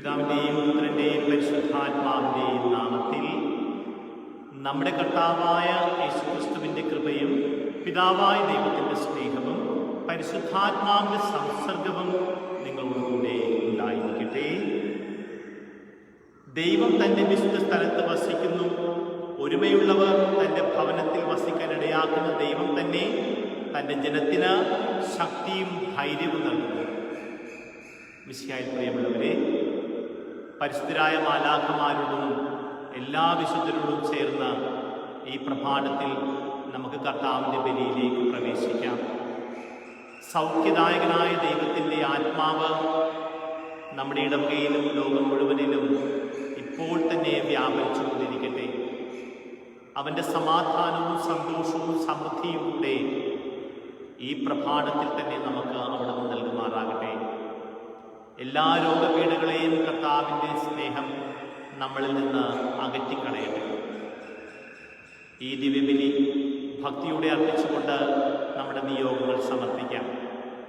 പിതാവിൻ്റെയും പുത്രൻ്റെയും പരിശുദ്ധാത്മാവിൻ്റെയും നാമത്തിൽ നമ്മുടെ കർത്താവായ യേശുക്രിസ്തുവിൻ്റെ കൃപയും പിതാവായ ദൈവത്തിൻ്റെ സ്നേഹവും പരിശുദ്ധാത്മാവിൻ്റെ സംസർഗവും നിങ്ങളോടുകൂടെ ഉണ്ടായിരിക്കട്ടെ. ദൈവം തൻ്റെ വിശുദ്ധ സ്ഥലത്ത് വസിക്കുന്നു. ഒരുമയുള്ളവർ തൻ്റെ ഭവനത്തിൽ വസിക്കാൻ ഇടയാക്കുന്ന ദൈവം തന്നെ തൻ്റെ ജനത്തിന് ശക്തിയും ധൈര്യവും നൽകുന്നു. മിശിഹായിൽ പ്രിയമുള്ളവരെ, പരിശുദ്ധരായ മാലാഖമാരോടും എല്ലാ വിശുദ്ധരോടും ചേർന്ന ഈ പ്രഭാതത്തിൽ നമുക്ക് കർത്താവിൻ്റെ ബലിയിലേക്ക് പ്രവേശിക്കാം. സൗഖ്യദായകനായ ദൈവത്തിൻ്റെ ആത്മാവ് നമ്മുടെ ഇടവകയിലും ലോകം മുഴുവനിലും ഇപ്പോൾ തന്നെ വ്യാപരിച്ചുകൊണ്ടിരിക്കട്ടെ. അവൻ്റെ സമാധാനവും സന്തോഷവും സമൃദ്ധിയും കൂടെ ഈ പ്രഭാതത്തിൽ തന്നെ നമുക്ക് അവിടെ നിന്ന് നൽകുമാറാകട്ടെ. എല്ലാ രോഗപീഠകളെയും കർത്താവിൻ്റെ സ്നേഹം നമ്മളിൽ നിന്ന് അകറ്റിക്കളയട്ടെ. ഈ ദിവ്യബലി ഭക്തിയോടെ അർപ്പിച്ചുകൊണ്ട് നമ്മുടെ നിയോഗങ്ങൾ സമർപ്പിക്കാം.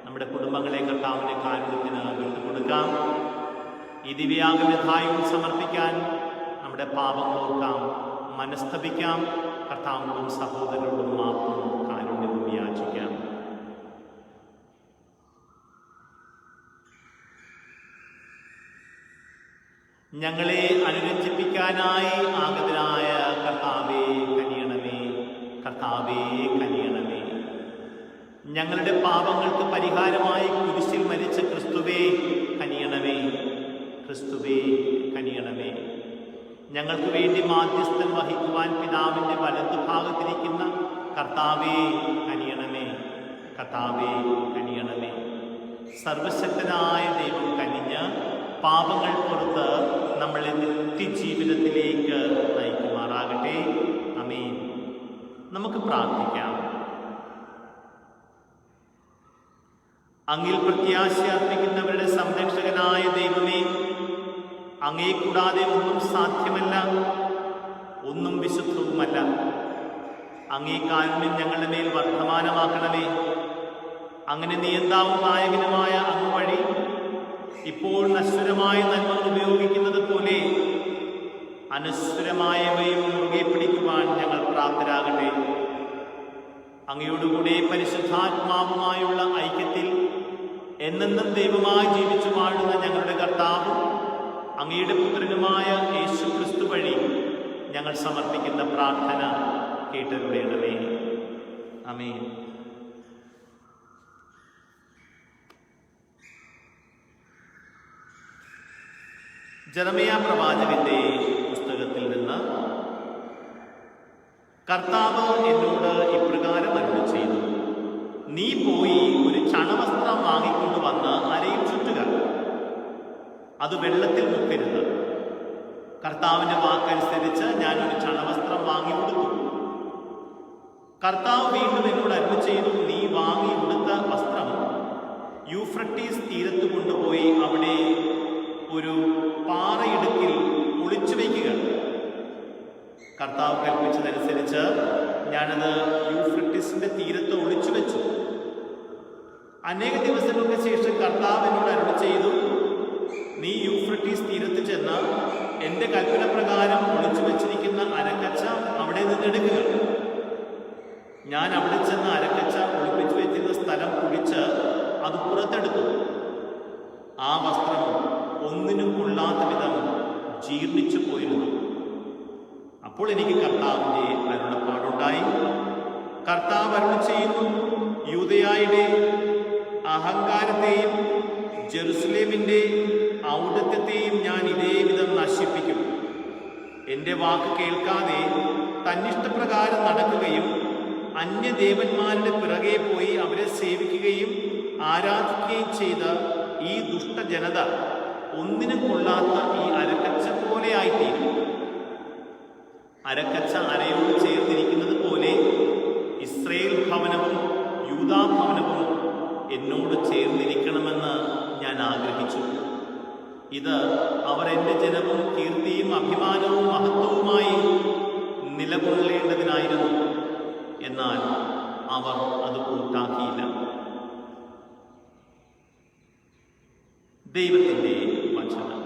നമ്മുടെ കുടുംബങ്ങളെ കർത്താവിൻ്റെ കാരുണ്യത്തിന് വിട്ടുകൊടുക്കാം. ഈ ദിവ്യാഗമധായവും സമർപ്പിക്കാൻ നമ്മുടെ പാപങ്ങൾ ഓർക്കാം, മനസ്തപിക്കാം. കർത്താവിനോടും സഹോദരനോടും മാപ്പും കാരുണ്യവും യാചിക്കാം. ഞങ്ങളെ അനുരഞ്ജിപ്പിക്കാനായി ആഗതനായ കർത്താവേ കനിയണമേ, കർത്താവേ കനിയണമേ. ഞങ്ങളുടെ പാപങ്ങൾക്ക് പരിഹാരമായി കുരിശിൽ മരിച്ച ക്രിസ്തുവേ കനിയണമേ, ക്രിസ്തുവേ കനിയണമേ. ഞങ്ങൾക്ക് വേണ്ടി മാധ്യസ്ഥം വഹിക്കുവാൻ പിതാവിൻ്റെ വലതുഭാഗത്തിരിക്കുന്ന കർത്താവേ കനിയണമേ, കർത്താവേ കനിയണമേ. സർവശക്തനായ ദൈവം കനിഞ്ഞ് പാപങ്ങൾ പുറത്ത് നമ്മളെ നിത്യജീവിതത്തിലേക്ക് നയിക്കുമാറാകട്ടെ. ആമേൻ. നമുക്ക് പ്രാർത്ഥിക്കാം. അങ്ങിൽ പ്രത്യാശ അർപ്പിക്കുന്നവരുടെ സംരക്ഷകനായ ദൈവമേ, അങ്ങേ കൂടാതെ ഒന്നും സാധ്യമല്ല, ഒന്നും വിശുദ്ധവുമല്ല. അങ്ങേ കാരുണ്യം ഞങ്ങളുടെ മേൽ വർദ്ധമാനമാക്കണമേ. അങ്ങനെ നിയന്താവും നായകനുമായ അങ്ങ് വഴി ഇപ്പോൾ നശ്വരമായ നന്മകൾ ഉപയോഗിക്കുന്നത് പോലെ അനശ്വരമായവയും മുറുകെ പിടിക്കുവാൻ ഞങ്ങൾ പ്രാപ്തരാകട്ടെ. അങ്ങയോടുകൂടെ പരിശുദ്ധാത്മാവുമായുള്ള ഐക്യത്തിൽ എന്നെന്നും ദൈവമായി ജീവിച്ചു വാഴുന്ന ഞങ്ങളുടെ കർത്താവും അങ്ങയുടെ പുത്രനുമായ യേശു ക്രിസ്തു വഴി ഞങ്ങൾ സമർപ്പിക്കുന്ന പ്രാർത്ഥന കേട്ടരുളേണമേ. ആമേൻ. ജെറമിയ പ്രവാചകന്റെ പുസ്തകത്തിൽ നിന്ന്, കർത്താവ് എന്നോട് ഇപ്രകാരം അരുളി ചെയ്തു, നീ പോയി ഒരു ചണവസ്ത്രം വാങ്ങിക്കൊണ്ടുവന്ന് അരയിൽ ചുറ്റുക, അത് വെള്ളത്തിൽ മുക്കരുത്. കർത്താവിന്റെ വാക്കനുസരിച്ച് ഞാൻ ഒരു ചണവസ്ത്രം വാങ്ങി കൊടുത്തു. കർത്താവ് വീണ്ടും എന്നോട് അരുളി ചെയ്തു, നീ വാങ്ങി കൊടുത്ത വസ്ത്രം യൂഫ്രട്ടീസ് തീരത്ത് കൊണ്ടുപോയി അവിടെ ഒരു പാറയിടുക്കിൽ ഒളിച്ചു വയ്ക്കുക. കർത്താവ് കൽപ്പിച്ചതനുസരിച്ച് ഞാനത് യൂഫ്രട്ടീസിന്റെ തീരത്ത് ഒളിച്ചു വെച്ചു. അനേക ദിവസങ്ങൾക്ക് ശേഷം കർത്താവ് എന്നോട് അരുളി ചെയ്തു, നീ യൂഫ്രട്ടീസ് തീരത്ത് ചെന്ന് എൻ്റെ കൽപ്പന പ്രകാരം ഒളിച്ചു വെച്ചിരിക്കുന്ന അരക്കച്ച അവിടെ നിന്ന് എടുക്കുക. ഞാൻ അവിടെ ചെന്ന് അരക്കച്ച ഒളിപ്പിച്ചു വെച്ചിരുന്ന സ്ഥലം കുഴിച്ച് അത് പുറത്തെടുത്തു. ആ വസ്ത്രം ഒന്നിനും കൊള്ളാത്ത വിധം ജീർണിച്ചു പോയിരുന്നു. അപ്പോൾ എനിക്ക് കർത്താവിൻ്റെ അരുളപ്പാടുണ്ടായി. കർത്താവ് അരുളി ചെയ്യുന്നു, യൂദയായുടെ അഹങ്കാരത്തെയും ജെറുസലേമിൻ്റെ ഔന്നത്യത്തെയും ഞാൻ ഇതേ വിധം നശിപ്പിക്കും. എൻ്റെ വാക്ക് കേൾക്കാതെ തന്നിഷ്ടപ്രകാരം നടക്കുകയും അന്യദേവന്മാരുടെ പിറകെ പോയി അവരെ സേവിക്കുകയും ആരാധിക്കുകയും ചെയ്ത ഈ ദുഷ്ടജനത ഒന്നിനും കൊള്ളാത്ത ഈ അരക്കച്ച പോലെ ആയിത്തീരും. അരക്കച്ച അരയോട് ചേർന്നിരിക്കുന്നത് പോലെ ഇസ്രയേൽ ഭവനവും യൂദാ ഭവനവും എന്നോട് ചേർന്നിരിക്കണമെന്ന് ഞാൻ ആഗ്രഹിച്ചു. ഇത് അവർ എൻ്റെ ജനവും കീർത്തിയും അഭിമാനവും മഹത്വവുമായി നിലകൊള്ളേണ്ടതിനായിരുന്നു. എന്നാൽ അവർ അത് കൂട്ടാക്കിയില്ല. ദൈവത്തിൻ്റെ വചനം.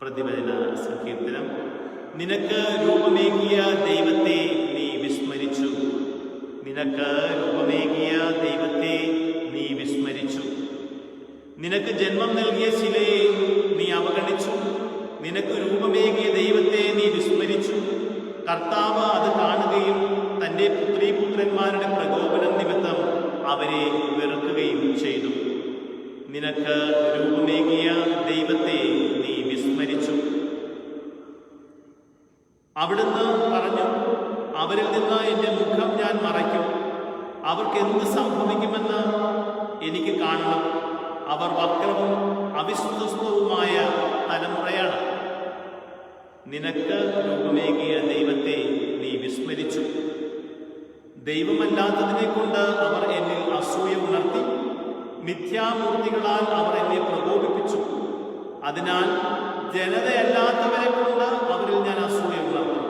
പ്രതിവചന സങ്കീർത്തനം. നിനക്ക് രൂപമേകിയ ദൈവത്തെ നീ വിസ്മരിച്ചു, നിനക്ക് രൂപമേകിയ ദൈവത്തെ നീ വിസ്മരിച്ചു. നിനക്ക് ജന്മം നൽകിയ ശിലയെ നീ അവഗണിച്ചു, നിനക്ക് രൂപമേകിയ ദൈവത്തെ നീ വിസ്മരിച്ചു. കർത്താവ് അത് കാണുകയും തൻ്റെ പുത്രീപുത്രന്മാരുടെ പ്രകോപനം നിമിത്തം അവരെ വെറുക്കുകയും ചെയ്തു. നിനക്ക് രൂപമേകിയ ദൈവത്തെ നീ വിസ്മരിച്ചു. അവിടുന്ന് പറഞ്ഞു, അവരിൽ നിന്ന് എൻ്റെ മുഖം ഞാൻ മറയ്ക്കും. അവർക്ക് എന്ത് സംഭവിക്കുമെന്ന് എനിക്ക് കാണണം. അവർ വക്രവും അവിശ്വസ്തവുമായ തലമുറയാണ്. നിനക്ക് രൂപമേകിയ ദൈവത്തെ നീ വിസ്മരിച്ചു. ദൈവമല്ലാത്തതിനെ കൊണ്ട് അവർ എന്നിൽ അസൂയ ഉണർത്തി, മിഥ്യാമൂർത്തികളാൽ അവർ എന്നെ പ്രകോപിപ്പിച്ചു. അതിനാൽ ജനതയല്ലാത്തവരെ കൊണ്ട് അവരിൽ ഞാൻ അസൂയ ഉണർത്തും.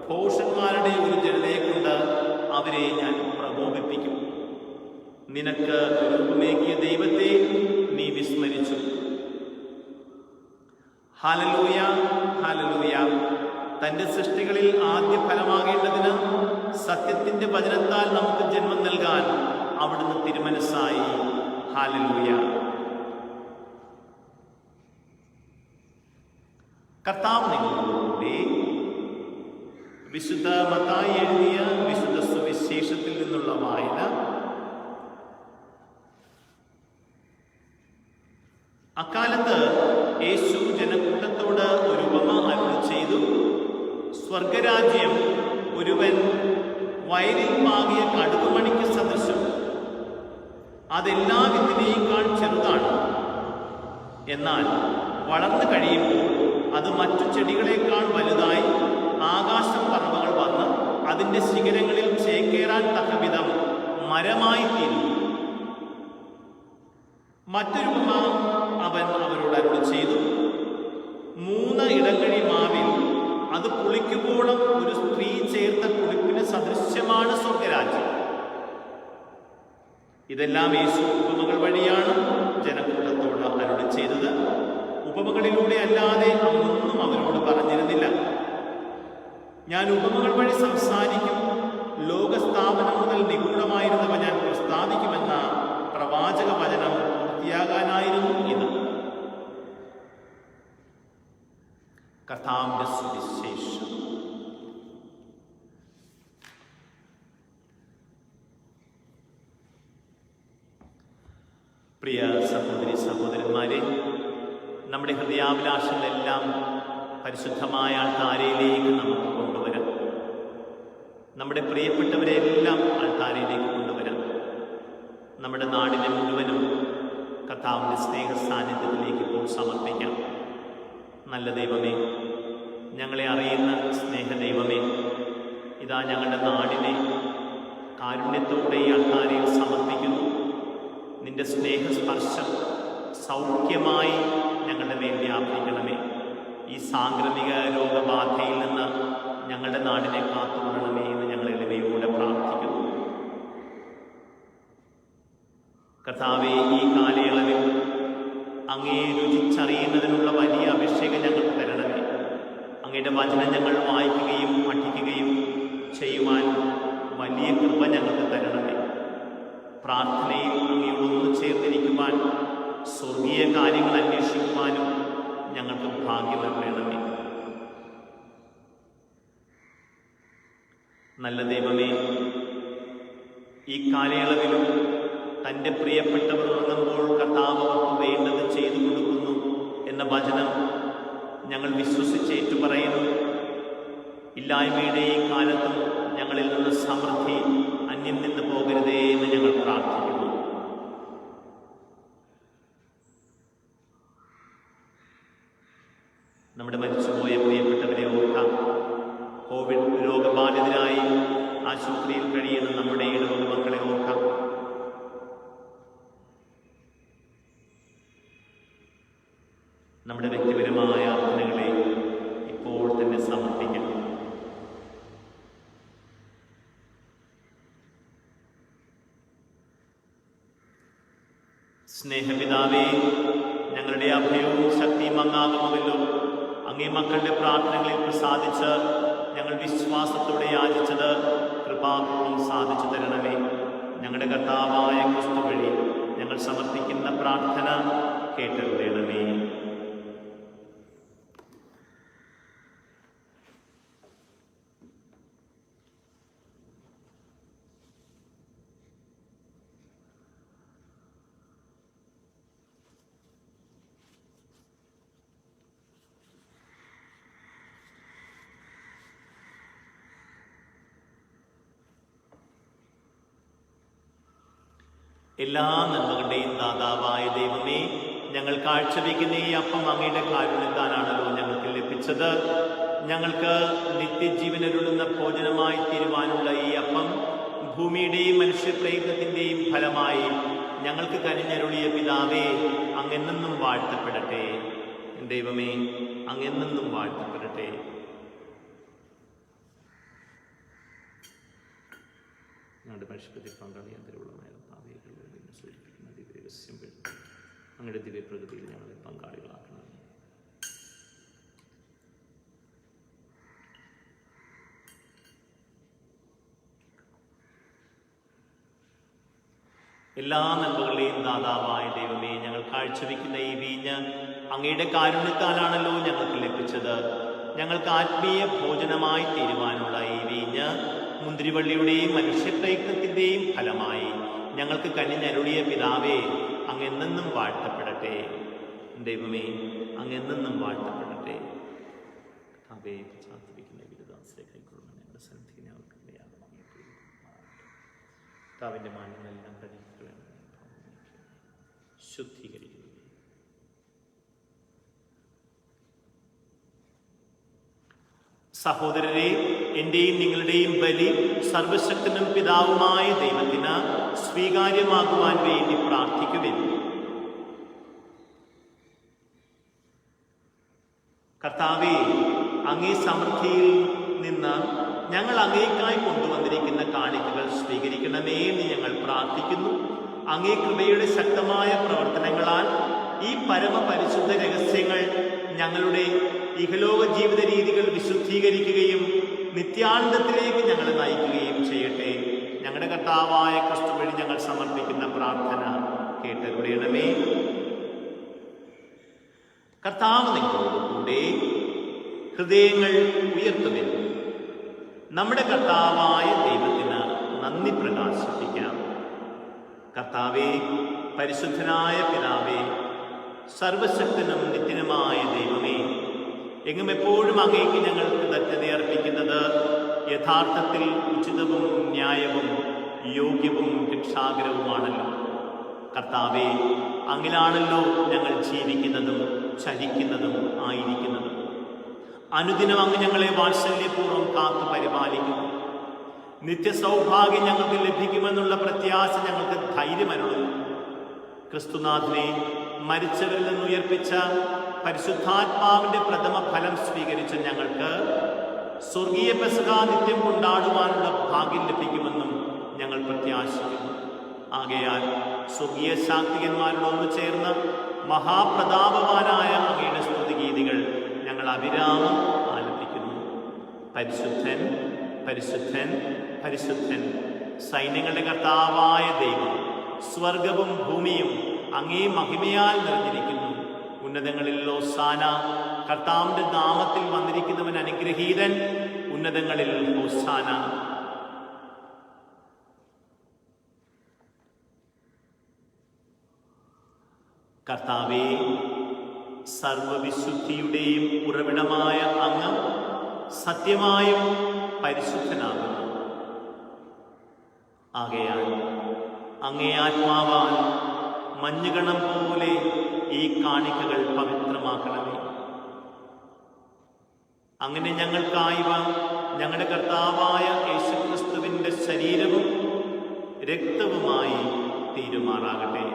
ഭോഷന്മാരുടെ ഒരു ജനതയെ കൊണ്ട് അവരെ ഞാൻ പ്രകോപിപ്പിക്കും. നിനക്ക് രൂപമേകിയ ദൈവത്തെ നീ വിസ്മരിച്ചു. Hallelujah, hallelujah. തൻ്റെ സൃഷ്ടികളിൽ ആദ്യ ഫലമാകേണ്ടതിന് സത്യത്തിൻ്റെ വചനത്താൽ നമുക്ക് ജന്മം നൽകാൻ അവിടുന്ന് തിരുമനസ്സായി. ഹല്ലേലൂയ. കർത്താവ് നിങ്ങളോടുകൂടി. വിശുദ്ധ മത്തായി എഴുതിയ വിശുദ്ധ സുവിശേഷത്തിൽ നിന്നുള്ള വായന. അക്കാലത്ത് യേശു ജനക്കൂട്ടത്തോട് ഒരു ഉപമ അരുളി ചെയ്തു. സ്വർഗരാജ്യം ഒരുവൻ വയലിൽ പാകിയ കടുകുമണിക്ക് സദൃശം. അതെല്ലാ വിത്തിനേക്കാൾ ചെറുതാണ്. എന്നാൽ വളർന്നു കഴിയുമ്പോൾ അത് മറ്റു ചെടികളെക്കാൾ വലുതായി ആകാശം പറവകൾ വന്ന് അതിൻ്റെ ശിഖരങ്ങളിൽ ചേക്കേറാൻ തക്കവിധം മരമായി തീരും. മറ്റൊരു ഉപമ അവൻ അവരോട് അരുളി ചെയ്തു. 3 ഇടങ്ങഴി മാവിൽ അത് പുളിക്കുമ്പോഴും ഒരു സ്ത്രീ ചേർത്ത പുളിപ്പിന് സദൃശ്യമാണ് സ്വർഗരാജ്യം. ഇതെല്ലാം യേശു ഉപമകൾ വഴിയാണ് ജനക്കൂട്ടത്തോട് അരുളി ചെയ്തത്. ഉപമകളിലൂടെ അല്ലാതെ അവനൊന്നും അവരോട് പറഞ്ഞിരുന്നില്ല. ഞാൻ ഉപമകൾ വഴി സംസാരിക്കും, ലോകസ്ഥാപനം മുതൽ നിഗൂഢമായിരുന്നവ ഞാൻ പ്രസ്താവിക്കുമെന്ന പ്രവാചക വചനം പൂർത്തിയാകാനായിരുന്നു ഇത്. കർത്താവിന്റെ സുവിശേഷം. പ്രിയ സഹോദരി സഹോദരന്മാരെ, നമ്മുടെ ഹൃദയാഭിലാഷങ്ങളെല്ലാം പരിശുദ്ധമായ അൾത്താരയിലേക്ക് നമുക്ക് കൊണ്ടുവരാം. നമ്മുടെ പ്രിയപ്പെട്ടവരെല്ലാം അൾത്താരയിലേക്ക് കൊണ്ടുവരാം. നമ്മുടെ നാടിനെ മുഴുവനും കർത്താവിൻ്റെ സ്നേഹ സാന്നിധ്യത്തിലേക്ക് ഇപ്പോൾ സമർപ്പിക്കാം. നല്ല ദൈവമേ, ഞങ്ങളെ അറിയുന്ന സ്നേഹദൈവമേ, ഇതാ ഞങ്ങളുടെ നാടിനെ കാരുണ്യത്തോടെ ഈ അൾത്താരയിൽ സമർപ്പിക്കുന്നു. നിന്റെ സ്നേഹസ്പർശം സൗഖ്യമായി ഞങ്ങളുടെ മേൽ വ്യാപരിക്കണമേ. ഈ സാംക്രമിക രോഗബാധയിൽ നിന്ന് ഞങ്ങളുടെ നാടിനെ കാത്തുകൊള്ളണമേ എന്ന് ഞങ്ങൾ എളിമയോടെ പ്രാർത്ഥിക്കുന്നു. കർത്താവേ, ഈ കാലയളവിൽ അങ്ങയെ രുചിച്ചറിയുന്നതിനുള്ള വലിയ അഭിഷേകം ഞങ്ങൾക്ക് തരണമേ. അങ്ങയുടെ വചനം ഞങ്ങൾ വായിക്കുകയും പഠിക്കുകയും ചെയ്യുവാൻ വലിയ കൃപ ഞങ്ങൾക്ക് തരണമേ. പ്രാർത്ഥനയിൽ അങ്ങയോട് ഒന്നു ചേർന്നിരിക്കുവാൻ, സ്വർഗീയ കാര്യങ്ങൾ അന്വേഷിക്കുവാനും ഞങ്ങൾക്ക് ഭാഗ്യം നൽകണമേ. നല്ല ദൈവമേ, ഈ കാലയളവിലും തൻ്റെ പ്രിയപ്പെട്ടവർ ഉറങ്ങുമ്പോൾ കർത്താവ് അവർക്ക് വേണ്ടത് ചെയ്തു കൊടുക്കുന്നു എന്ന വചനം ഞങ്ങൾ വിശ്വസിച്ച് ഏറ്റുപറയുന്നു. ഇല്ലായ്മയുടെ ഈ കാലത്തും ഞങ്ങളിൽ നിന്ന് സമൃദ്ധി അന്യം നിന്ന് പോകരുതേ എന്ന് ഞങ്ങൾ പ്രാർത്ഥിക്കുന്നു. നമ്മുടെ മരിച്ചുപോയ പ്രിയപ്പെട്ടവരെ ഓർക്കാം. കോവിഡ് രോഗബാധിതരായി ആശുപത്രിയിൽ കഴിയുന്ന നമ്മുടെ ഇടവക മക്കളെ ഓർക്കാം. നമ്മുടെ വ്യക്തിപരമായ അർത്ഥനകളെ ഇപ്പോൾ തന്നെ സമർപ്പിക്കാം. സ്നേഹപിതാവേ, ഞങ്ങളുടെ അഭയവും ശക്തിയും അങ്ങാകുന്നുവല്ലോ. അങ്ങേ മക്കളുടെ പ്രാർത്ഥനകളിൽ പ്രസാദിച്ച് ഞങ്ങൾ വിശ്വാസത്തോടെ യാചിച്ചത് കൃപാപൂർവം സാധിച്ചു തരണമേ. ഞങ്ങളുടെ കർത്താവായ ക്രിസ്തു വഴി ഞങ്ങൾ സമർപ്പിക്കുന്ന പ്രാർത്ഥന കേട്ടരുളണമേ. എല്ലാ നന്മകളുടെയും ദാതാവായ ദൈവമേ, ഞങ്ങൾ കാഴ്ചവെക്കുന്ന ഈ അപ്പം അങ്ങയുടെ കാരുണ്യത്താലാണല്ലോ ഞങ്ങൾക്ക് ലഭിച്ചത്. ഞങ്ങൾക്ക് നിത്യജീവനരുളുന്ന ഭോജനമായി തീരുവാനുള്ള ഈ അപ്പം ഭൂമിയുടെയും മനുഷ്യ പ്രയത്നത്തിൻ്റെയും ഫലമായി ഞങ്ങൾക്ക് കനിഞ്ഞരുളിയ പിതാവേ, അങ്ങെന്നും വാഴ്ത്തപ്പെടട്ടെ. ദൈവമേ, അങ്ങെന്നും വാഴ്ത്തപ്പെടട്ടെ. ഞങ്ങളുടെ പരിശുദ്ധത്തിൽ പങ്കാളിയാന്തരമുള്ള സൂചിപ്പിക്കുന്ന ദിവ്യരഹസ്യം വഴി അങ്ങയുടെ ദിവ്യപ്രകൃതിയിൽ ഞങ്ങളെ പങ്കാളികളാക്കണം. എല്ലാ നന്മകളുടെയും ദാതാവായ ദൈവമേ, ഞങ്ങൾ കാഴ്ചവെക്കുന്ന ഈ വീഞ്ഞ് അങ്ങയുടെ കാരുണ്യത്താലാണല്ലോ ഞങ്ങൾക്ക് ലഭിച്ചത്. ഞങ്ങൾക്ക് ആത്മീയ ഭോജനമായി തീരുവാനുള്ള ഈ വീഞ്ഞ് മുന്തിരിവള്ളിയുടെയും മനുഷ്യപ്രയത്നത്തിൻ്റെയും ഫലമായി ഞങ്ങൾക്ക് കനിഞ്ഞരുളിയ പിതാവേ, അങ്ങെന്നും വാഴ്ത്തപ്പെടട്ടെ. ദൈവമേ, അങ്ങെന്നും വാഴ്ത്തപ്പെടട്ടെ. കർത്താവേ, പ്രാർത്ഥിക്കുന്ന വിരുദാസരെ കൈക്കൊള്ളുന്ന ഞങ്ങളുടെ സന്നിധി ഞങ്ങൾക്ക് കർത്താവിൻ്റെ മാന്യങ്ങളെല്ലാം ശുദ്ധീകരിക്കുക. സഹോദരരെ, എന്റെയും നിങ്ങളുടെയും ബലി സർവശക്തനും പിതാവുമായ ദൈവത്തിന് സ്വീകാര്യമാകുവാൻ വേണ്ടി പ്രാർത്ഥിക്കുവിൻ. കർത്താവേ, അങ്ങേ സമൃദ്ധിയിൽ നിന്ന് ഞങ്ങൾ അങ്ങേക്കായി കൊണ്ടുവന്നിരിക്കുന്ന കാണിക്കകൾ സ്വീകരിക്കണമേ എന്ന് ഞങ്ങൾ പ്രാർത്ഥിക്കുന്നു. അങ്ങേ കൃപയുടെ ശക്തമായ പ്രവർത്തനങ്ങളാൽ ഈ പരമപരിശുദ്ധ രഹസ്യങ്ങൾ ഞങ്ങളുടെ ഇഹലോക ജീവിത രീതികൾ വിശുദ്ധീകരിക്കുകയും നിത്യാനന്ദത്തിലേക്ക് ഞങ്ങളെ നയിക്കുകയും ചെയ്യട്ടെ. ഞങ്ങളുടെ കർത്താവായ ക്രിസ്തു വഴി ഞങ്ങൾ സമർപ്പിക്കുന്ന പ്രാർത്ഥന കേട്ടരുളണമേ. കർത്താവ് നിങ്ങളോടുകൂടെ. ഹൃദയങ്ങൾ ഉയർത്തുവിൻ. നമ്മുടെ കർത്താവായ ദൈവത്തിന് നന്ദി പ്രകാശിപ്പിക്കാം. കർത്താവേ, പരിശുദ്ധനായ പിതാവേ, സർവശക്തനും നിത്യനുമായ ദൈവമേ, എങ്ങും എപ്പോഴും അങ്ങേക്ക് ഞങ്ങൾ കൃതജ്ഞത അർപ്പിക്കുന്നത് യഥാർത്ഥത്തിൽ ഉചിതവും ന്യായവും യോഗ്യവും രക്ഷാകരവുമാണല്ലോ. കർത്താവേ, അങ്ങിലാണല്ലോ ഞങ്ങൾ ജീവിക്കുന്നതും ചരിക്കുന്നതും ആയിരിക്കുന്നതും. അനുദിനം അങ്ങ് ഞങ്ങളെ വാത്സല്യപൂർവ്വം കാത്തു പരിപാലിക്കുന്നു. നിത്യസൗഭാഗ്യം ഞങ്ങൾക്ക് ലഭിക്കുമെന്നുള്ള പ്രത്യാശ ഞങ്ങൾക്ക് ധൈര്യമരുളുന്നു. ക്രിസ്തുനാഥനെ മരിച്ചവരിൽ നിന്ന് ഉയർപ്പിച്ച പരിശുദ്ധാത്മാവിന്റെ പ്രഥമ ഫലം സ്വീകരിച്ച ഞങ്ങൾക്ക് സ്വർഗീയ പെസഹ നിത്യം കൊണ്ടാടുവാനുള്ള ഭാഗ്യം ലഭിക്കുമെന്നും ഞങ്ങൾ പ്രത്യാശിക്കുന്നു. ആകയാൽ സ്വർഗീയ ശാക്തികന്മാരോട് ഒന്നു ചേർന്ന് മഹാപ്രതാപവാനായ അങ്ങയുടെ സ്തുതിഗീതികൾ ഞങ്ങൾ അവിരാമം ആലപിക്കുന്നു. പരിശുദ്ധൻ, പരിശുദ്ധൻ, പരിശുദ്ധൻ, സൈന്യങ്ങളുടെ കർത്താവായ ദൈവം, സ്വർഗവും ഭൂമിയും അങ്ങേ മഹിമയാൽ നിറഞ്ഞിരിക്കുന്നു. ഉന്നതങ്ങളിൽ ഹോസാന. കർത്താവിന്റെ നാമത്തിൽ വന്നിരിക്കുന്നവൻ അനുഗ്രഹീതൻ. ഉന്നതങ്ങളിൽ ഹോസാന. കർത്താവേ, സർവവിശുദ്ധിയുടെയും ഉറവിടമായ അങ്ങ് സത്യമായും പരിശുദ്ധനാകുന്നു. ആകയാൽ അങ്ങേ ആത്മാവാൽ മഞ്ഞുകണം പോലെ ഈ കാണിക്കകൾ പവിത്രമാക്കണമേ. അങ്ങനെ ഞങ്ങൾക്കായവ ഞങ്ങളുടെ കർത്താവായ യേശുക്രിസ്തുവിന്റെ ശരീരവും രക്തവുമായി തീരുമാറാകട്ടെ.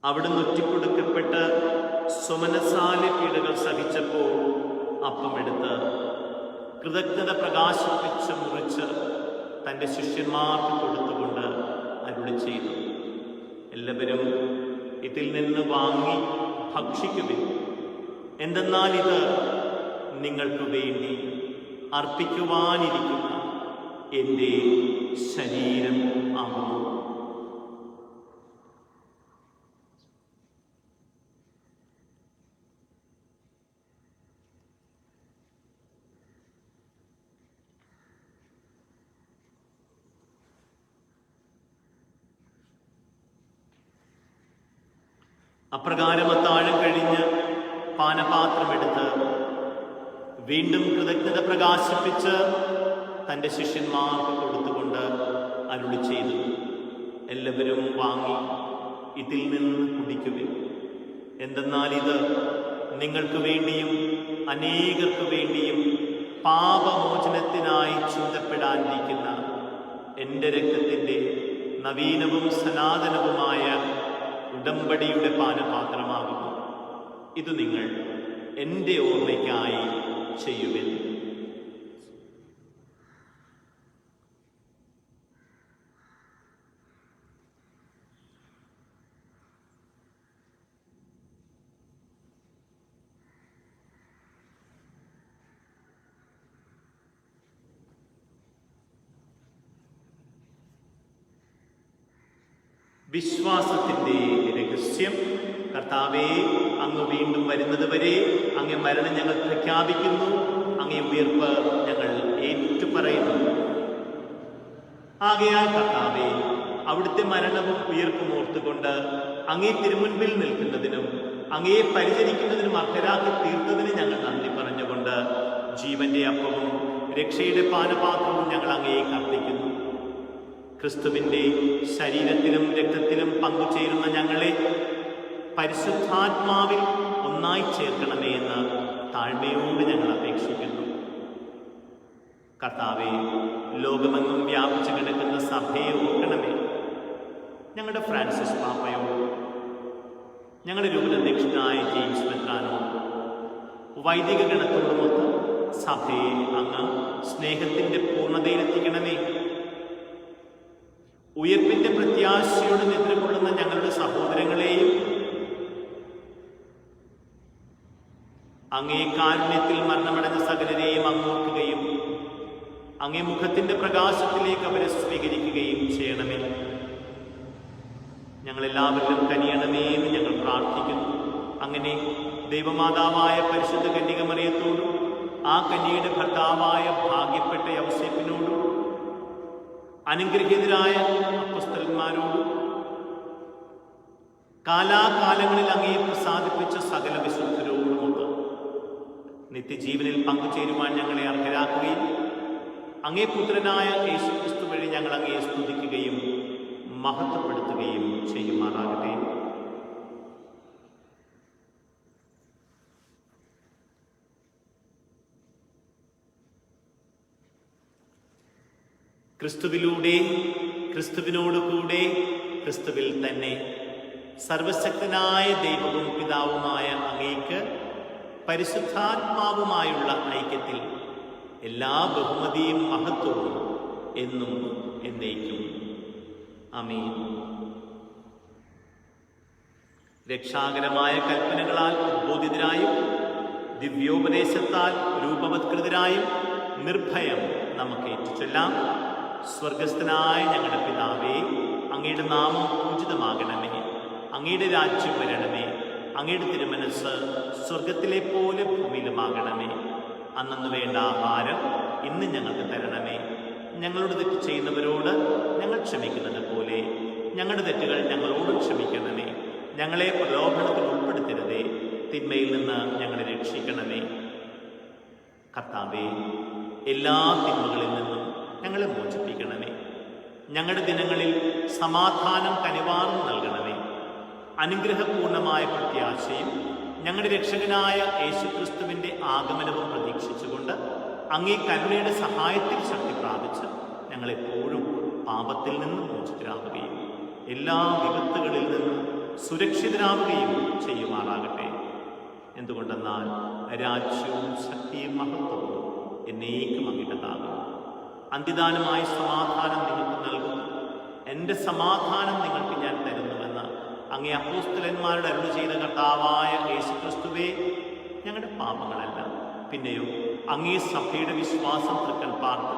അവിടുന്ന് ഒറ്റിക്കൊടുക്കപ്പെട്ട് സുമനസാലെ പീഡകൾ സഹിച്ചപ്പോൾ അപ്പമെടുത്ത് കൃതജ്ഞത പ്രകാശിപ്പിച്ച് മുറിച്ച് തൻ്റെ ശിഷ്യന്മാർക്ക് കൊടുത്തുകൊണ്ട് അരുളി ചെയ്തു, എല്ലാവരും ഇതിൽ നിന്ന് വാങ്ങി ഭക്ഷിക്കുവിൻ. എന്തെന്നാൽ ഇത് നിങ്ങൾക്ക് വേണ്ടി അർപ്പിക്കുവാനിരിക്കുന്ന എൻ്റെ ശരീരം ആകുന്നു. അപ്രകാരം അത്താഴം കഴിഞ്ഞ് പാനപാത്രമെടുത്ത് വീണ്ടും കൃതജ്ഞത പ്രകാശിപ്പിച്ച് തൻ്റെ ശിഷ്യന്മാർക്ക് കൊടുത്തുകൊണ്ട് അരുളി ചെയ്തു, എല്ലാവരും വാങ്ങി ഇതിൽ നിന്ന് കുടിക്കുവിൻ. എന്തെന്നാൽ ഇത് നിങ്ങൾക്ക് വേണ്ടിയും അനേകർക്ക് വേണ്ടിയും പാപമോചനത്തിനായി ചിന്തപ്പെടാനിരിക്കുന്ന എൻ്റെ രക്തത്തിൻ്റെ നവീനവും സനാതനവുമായ ഉടമ്പടിയുടെ പാനപാത്രമാകുന്നു. ഇത് നിങ്ങൾ എൻ്റെ ഓർമ്മയ്ക്കായി ചെയ്യുവിൻ. വിശ്വാസത്തിൻ്റെ രഹസ്യം. കർത്താവേ, അങ്ങ് വീണ്ടും വരുന്നത് വരെ അങ്ങേ മരണം ഞങ്ങൾ പ്രഖ്യാപിക്കുന്നു, അങ്ങേ ഉയർപ്പ് ഞങ്ങൾ ഏറ്റുപറയുന്നു. ആകയാൽ കർത്താവേ, അവിടുത്തെ മരണവും ഉയർപ്പും ഓർത്തുകൊണ്ട് അങ്ങേ തിരുമുൻപിൽ നിൽക്കുന്നതിനും അങ്ങയെ പരിചരിക്കുന്നതിനും അർഹരാക്കി തീർത്തതിന് ഞങ്ങൾ നന്ദി പറഞ്ഞുകൊണ്ട് ജീവന്റെ അപ്പവും രക്ഷയുടെ പാനപാത്രവും ഞങ്ങൾ അങ്ങയെ കർത്തിക്കുന്നു. ക്രിസ്തുവിൻ്റെ ശരീരത്തിലും രക്തത്തിലും പങ്കുചേരുന്ന ഞങ്ങളെ പരിശുദ്ധാത്മാവിൽ ഒന്നായി ചേർക്കണമേ എന്ന് താഴ്മയോട് ഞങ്ങൾ അപേക്ഷിക്കുന്നു. കർത്താവേ, ലോകമെങ്ങും വ്യാപിച്ചു കിടക്കുന്ന സഭയെ ഓർക്കണമേ. ഞങ്ങളുടെ ഫ്രാൻസിസ് പാപ്പയോട്, ഞങ്ങളുടെ രൂപതധ്യക്ഷനായ ജെയിംസ് മെത്രാനോട്, വൈദിക ഗണത്തോടുമൊത്ത് സഭയെ അങ്ങ് സ്നേഹത്തിൻ്റെ പൂർണ്ണതയിലെത്തിക്കണമേ. ഉയർപ്പിന്റെ പ്രത്യാശയോട് നിദ്രകൊള്ളുന്ന ഞങ്ങളുടെ സഹോദരങ്ങളെയും അങ്ങേ കാരുണ്യത്തിൽ മരണമടഞ്ഞ സകലരെയും അങ്ങോർക്കുകയും അങ്ങേ മുഖത്തിന്റെ പ്രകാശത്തിലേക്ക് അവരെ സ്വീകരിക്കുകയും ചെയ്യണമേ. ഞങ്ങളെല്ലാവരിലും കനിയണമേ എന്ന് ഞങ്ങൾ പ്രാർത്ഥിക്കുന്നു. അങ്ങനെ ദൈവമാതാവായ പരിശുദ്ധ കന്യകമറിയത്തോടും ആ കന്യയുടെ ഭർത്താവായ ഭാഗ്യപ്പെട്ട യൗസേപ്പിനോടും അനുഗ്രഹീതരായ അപ്പോസ്തലന്മാരോടും കാലാകാലങ്ങളിൽ അങ്ങയെ പ്രസാദിപ്പിച്ച സകല വിശുദ്ധരോടുമൊത്ത് നിത്യജീവനിൽ പങ്കുചേരുവാൻ ഞങ്ങളെ അർഹരാക്കുകയും അങ്ങേ പുത്രനായ യേശുക്രിസ്തു വഴി ഞങ്ങൾ അങ്ങയെ സ്തുതിക്കുകയും മഹത്വപ്പെടുത്തുകയും ചെയ്യുമാറാകട്ടെ. ക്രിസ്തുവിലൂടെ, ക്രിസ്തുവിനോടുകൂടെ, ക്രിസ്തുവിൽ തന്നെ സർവശക്തനായ ദൈവവും പിതാവുമായ അങ്ങേക്ക് പരിശുദ്ധാത്മാവുമായുള്ള ഐക്യത്തിൽ എല്ലാ ബഹുമതിയും മഹത്വവും എന്നും എന്നേക്കും. ആമേൻ. രക്ഷാകരമായ കൽപ്പനകളാൽ ഉദ്ബോധിതരായും ദിവ്യോപദേശത്താൽ രൂപവത്കൃതരായും നിർഭയം നമുക്ക് ഏറ്റുചൊല്ലാം. സ്വർഗസ്ഥനായ ഞങ്ങളുടെ പിതാവേ, അങ്ങയുടെ നാമം പൂജിതമാകണമേ. അങ്ങയുടെ രാജ്യം വരണമേ. അങ്ങയുടെ തിരുമനസ് സ്വർഗത്തിലെ പോലെ ഭൂമിയിലുമാകണമേ. അന്നു വേണ്ട ആഹാരം ഇന്ന് ഞങ്ങൾക്ക് തരണമേ. ഞങ്ങളോട് തെറ്റ് ചെയ്യുന്നവരോട് ഞങ്ങൾ ക്ഷമിക്കുന്നത് പോലെ ഞങ്ങളുടെ തെറ്റുകൾ ഞങ്ങളോട് ക്ഷമിക്കണമേ. ഞങ്ങളെ പ്രലോഭനത്തിൽ ഉൾപ്പെടുത്തരുതേ, തിന്മയിൽ നിന്ന് ഞങ്ങളെ രക്ഷിക്കണമേ. കർത്താവേ, എല്ലാ തിന്മകളിൽ നിന്നും ഞങ്ങളെ മോചിപ്പിക്കണമേ. ഞങ്ങളുടെ ദിനങ്ങളിൽ സമാധാനം കനിവാർന്നു നൽകണമേ. അനുഗ്രഹപൂർണമായ പ്രത്യാശയും ഞങ്ങളുടെ രക്ഷകനായ യേശുക്രിസ്തുവിൻ്റെ ആഗമനവും പ്രതീക്ഷിച്ചുകൊണ്ട് അങ്ങേ കരുണയുടെ സഹായത്തിൽ ശക്തി പ്രാപിച്ച് ഞങ്ങളെപ്പോഴും പാപത്തിൽ നിന്നും മോചിതരാകുകയും എല്ലാ വിപത്തുകളിൽ നിന്നും സുരക്ഷിതരാകുകയും ചെയ്യുമാറാകട്ടെ. എന്തുകൊണ്ടെന്നാൽ രാജ്യവും ശക്തിയും മഹത്വവും എന്നേക്കും അങ്ങേറ്റതാകും. അന്ത്യദാനമായ സമാധാനം നിങ്ങൾക്ക് നൽകുന്നു. എൻ്റെ സമാധാനം നിങ്ങൾക്ക് ഞാൻ തരുന്നുവെന്ന് അങ്ങേ അപ്പോസ്തലന്മാരുടെ അരുളി ചെയ്ത കർത്താവായ യേശുക്രിസ്തുവേ, ഞങ്ങളുടെ പാപങ്ങളല്ല, പിന്നെയോ അങ്ങേ സഭയുടെ വിശ്വാസം തൃക്കൺ പാർത്ത്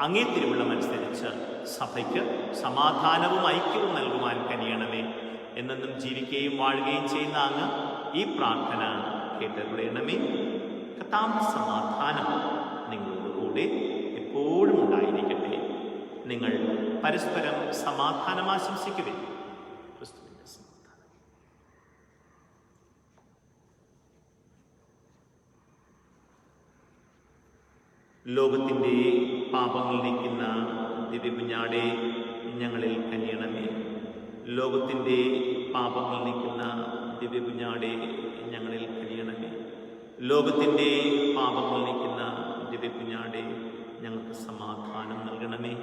അങ്ങേ തിരുവുള്ളമനുസരിച്ച് സഭയ്ക്ക് സമാധാനവും ഐക്യവും നൽകുവാൻ കനിയണമേ. എന്നെന്നും ജീവിക്കുകയും വാഴുകയും ചെയ്യുന്ന അങ്ങ് ഈ പ്രാർത്ഥന കേട്ടരുളയണമേ. കർത്താവിന്റെ സമാധാനം നിങ്ങളോടുകൂടെ എപ്പോഴും ഉണ്ടായിരിക്കട്ടെ. നിങ്ങൾ പരസ്പരം സമാധാനം ആശംസിക്കുവിൻ. ക്രിസ്തുവിന്റെ സമാധാനം. ലോകത്തിൻ്റെ പാപങ്ങൾ നീക്കുന്ന ദിവ്യകുഞ്ഞാടേ, ഞങ്ങളിൽ കനിയണമേ. ലോകത്തിൻ്റെ പാപങ്ങൾ നീക്കുന്ന ദിവ്യകുഞ്ഞാടേ, ഞങ്ങളിൽ കനിയണമേ. ലോകത്തിൻ്റെ പാപങ്ങൾ നീക്കുന്ന ദിവ്യകുഞ്ഞാടേ, ഞങ്ങൾക്ക് സമാധാനം നൽകണമേ.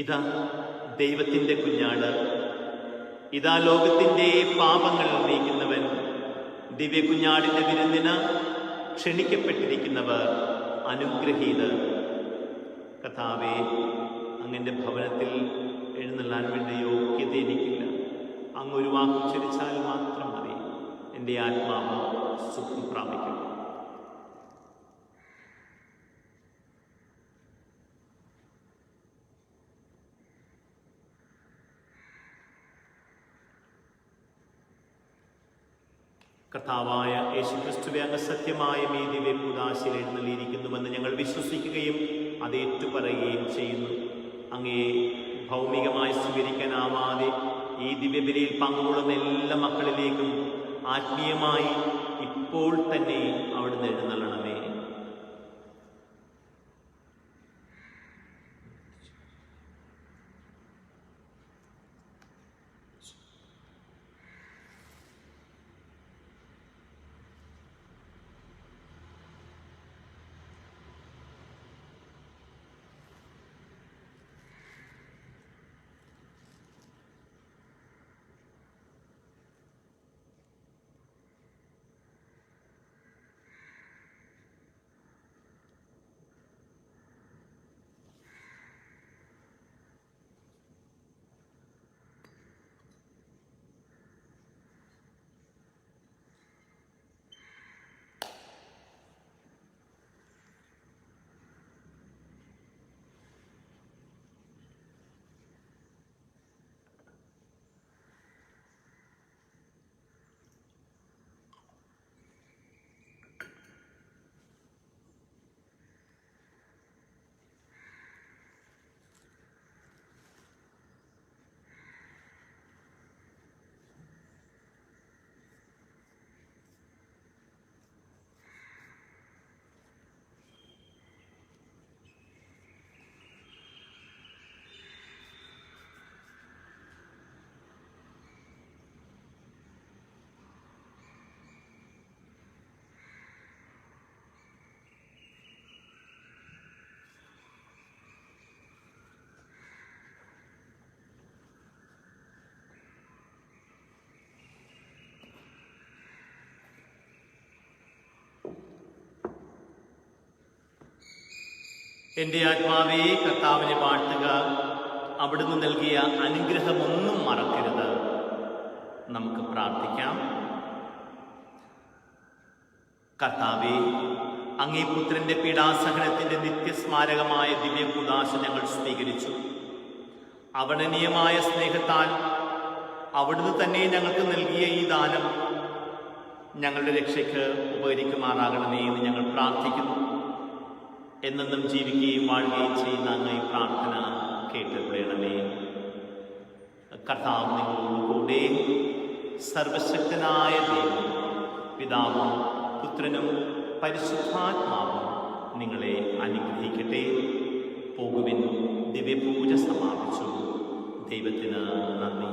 ഇതാ ദൈവത്തിൻ്റെ കുഞ്ഞാട്, ഇതാ ലോകത്തിൻ്റെ പാപങ്ങൾ നീക്കുന്നവൻ. ദിവ്യകുഞ്ഞാടിൻ്റെ വിരുന്നിന് ക്ഷണിക്കപ്പെട്ടിരിക്കുന്നവർ അനുഗ്രഹീതർ. കർത്താവേ, അങ്ങൻ്റെ ഭവനത്തിൽ എഴുന്നള്ളാൻ വേണ്ട യോഗ്യത എനിക്കില്ല. അങ്ങ് ഒരു വാക്കുച്ചരിച്ചാൽ മാത്രം മതി, എൻ്റെ ആത്മാവ് സുഖം പ്രാപിക്കും. കർത്താവായ യേശുക്രിസ്തുവേ, അങ്ങ് സത്യമായ ഈ ദിവ്യകൂദാശയിൽ എഴുന്നള്ളിയിരിക്കുന്നുവെന്ന് ഞങ്ങൾ വിശ്വസിക്കുകയും അത് ഏറ്റുപറയുകയും ചെയ്യുന്നു. അങ്ങയെ ഭൗമികമായി സ്വീകരിക്കാനാവാതെ ഈ ദിവ്യബലിയിൽ പങ്കുകൊള്ളുന്ന എല്ലാ മക്കളിലേക്കും ആത്മീയമായി ഇപ്പോൾ തന്നെ അവിടുന്ന് എഴുന്നള്ളണമേ. എൻ്റെ ആത്മാവേ, കർത്താവിനെ വാഴ്ത്തുക. അവിടുന്ന് നൽകിയ അനുഗ്രഹമൊന്നും മറക്കരുത്. നമുക്ക് പ്രാർത്ഥിക്കാം. കർത്താവേ, അങ്ങേ പുത്രന്റെ പീഡാസഹനത്തിന്റെ നിത്യസ്മാരകമായ ദിവ്യകൂദാശ ഞങ്ങൾ സ്വീകരിച്ചു. അവർണ്ണനീയമായ സ്നേഹത്താൽ അവിടുന്ന് തന്നെ ഞങ്ങൾക്ക് നൽകിയ ഈ ദാനം ഞങ്ങളുടെ രക്ഷയ്ക്ക് ഉപകരിക്കുമാറാകണമേ എന്ന് ഞങ്ങൾ പ്രാർത്ഥിക്കുന്നു. എന്നെന്നും ജീവിക്കുകയും വാഴുകയും ചെയ്യുന്ന അങ്ങ് ഈ പ്രാർത്ഥന കേട്ടുകൊള്ളണമേ. കർത്താവ് നിങ്ങളോടുകൂടെ. സർവശക്തനായ ദൈവം പിതാവും പുത്രനും പരിശുദ്ധാത്മാവും നിങ്ങളെ അനുഗ്രഹിക്കട്ടെ. പോകുവിൻ, ദിവ്യപൂജ സമാപിച്ചു. ദൈവത്തിന് നന്ദി.